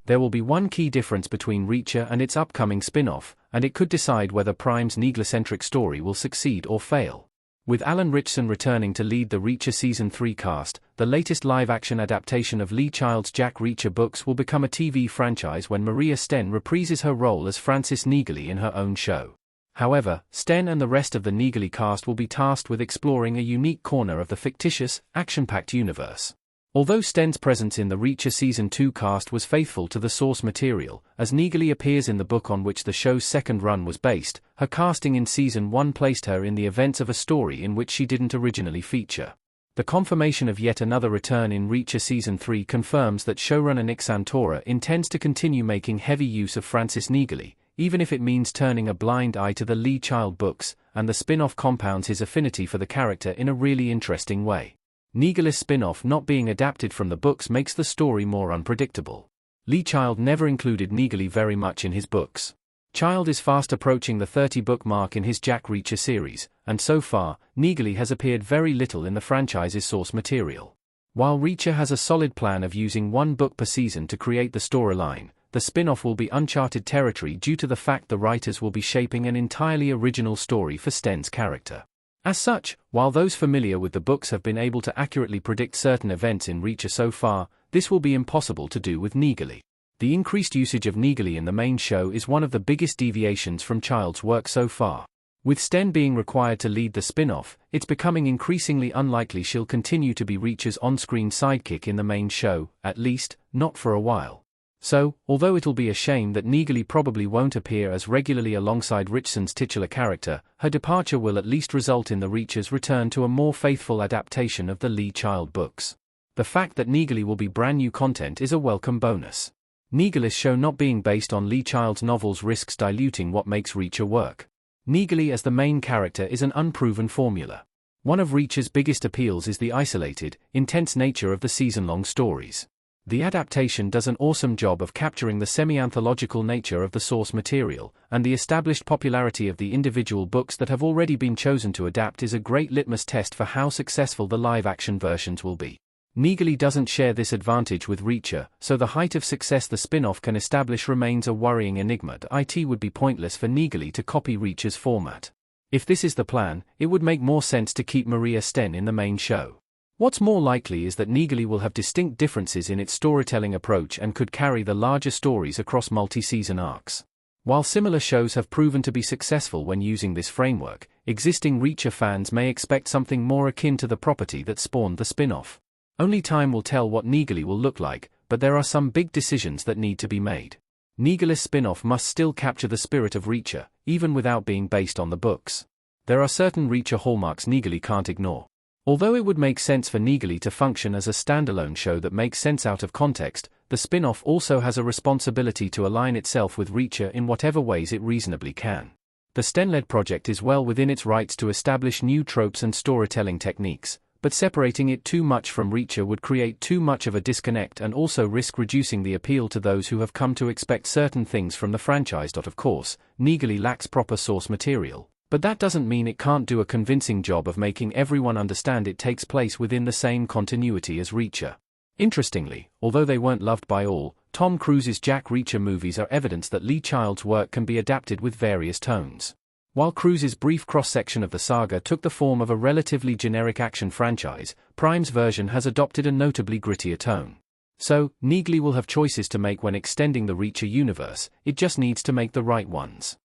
There will be one key difference between Reacher and its upcoming spin-off, and it could decide whether Prime's Neagley-centric story will succeed or fail. With Alan Ritchson returning to lead the Reacher Season 3 cast, the latest live-action adaptation of Lee Child's Jack Reacher books will become a TV franchise when Maria Sten reprises her role as Frances Neagley in her own show. However, Sten and the rest of the Neagley cast will be tasked with exploring a unique corner of the fictitious, action-packed universe. Although Sten's presence in the Reacher Season 2 cast was faithful to the source material, as Neagley appears in the book on which the show's second run was based, her casting in Season 1 placed her in the events of a story in which she didn't originally feature. The confirmation of yet another return in Reacher Season 3 confirms that showrunner Nick Santora intends to continue making heavy use of Frances Neagley, even if it means turning a blind eye to the Lee Child books, and the spin-off compounds his affinity for the character in a really interesting way. Neagley's spin-off not being adapted from the books makes the story more unpredictable. Lee Child never included Neagley very much in his books. Child is fast approaching the 30-book mark in his Jack Reacher series, and so far, Neagley has appeared very little in the franchise's source material. While Reacher has a solid plan of using one book per season to create the storyline, the spin-off will be uncharted territory due to the fact the writers will be shaping an entirely original story for Sten's character. As such, while those familiar with the books have been able to accurately predict certain events in Reacher so far, this will be impossible to do with Neagley. The increased usage of Neagley in the main show is one of the biggest deviations from Child's work so far. With Sten being required to lead the spin-off, it's becoming increasingly unlikely she'll continue to be Reacher's on-screen sidekick in the main show, at least, not for a while. So, although it'll be a shame that Neagley probably won't appear as regularly alongside Ritchson's titular character, her departure will at least result in the Reacher's return to a more faithful adaptation of the Lee Child books. The fact that Neagley will be brand new content is a welcome bonus. Neagley's show not being based on Lee Child's novels risks diluting what makes Reacher work. Neagley as the main character is an unproven formula. One of Reacher's biggest appeals is the isolated, intense nature of the season-long stories. The adaptation does an awesome job of capturing the semi-anthological nature of the source material, and the established popularity of the individual books that have already been chosen to adapt is a great litmus test for how successful the live-action versions will be. Neagley doesn't share this advantage with Reacher, so the height of success the spin-off can establish remains a worrying enigma. It would be pointless for Neagley to copy Reacher's format. If this is the plan, it would make more sense to keep Maria Sten in the main show. What's more likely is that Neagley will have distinct differences in its storytelling approach and could carry the larger stories across multi-season arcs. While similar shows have proven to be successful when using this framework, existing Reacher fans may expect something more akin to the property that spawned the spin-off. Only time will tell what Neagley will look like, but there are some big decisions that need to be made. Neagley's spin-off must still capture the spirit of Reacher, even without being based on the books. There are certain Reacher hallmarks Neagley can't ignore. Although it would make sense for Neagley to function as a standalone show that makes sense out of context, the spin-off also has a responsibility to align itself with Reacher in whatever ways it reasonably can. The Sten-led project is well within its rights to establish new tropes and storytelling techniques, but separating it too much from Reacher would create too much of a disconnect and also risk reducing the appeal to those who have come to expect certain things from the franchise. Of course, Neagley lacks proper source material, but that doesn't mean it can't do a convincing job of making everyone understand it takes place within the same continuity as Reacher. Interestingly, although they weren't loved by all, Tom Cruise's Jack Reacher movies are evidence that Lee Child's work can be adapted with various tones. While Cruise's brief cross-section of the saga took the form of a relatively generic action franchise, Prime's version has adopted a notably grittier tone. So, Neagley will have choices to make when extending the Reacher universe, it just needs to make the right ones.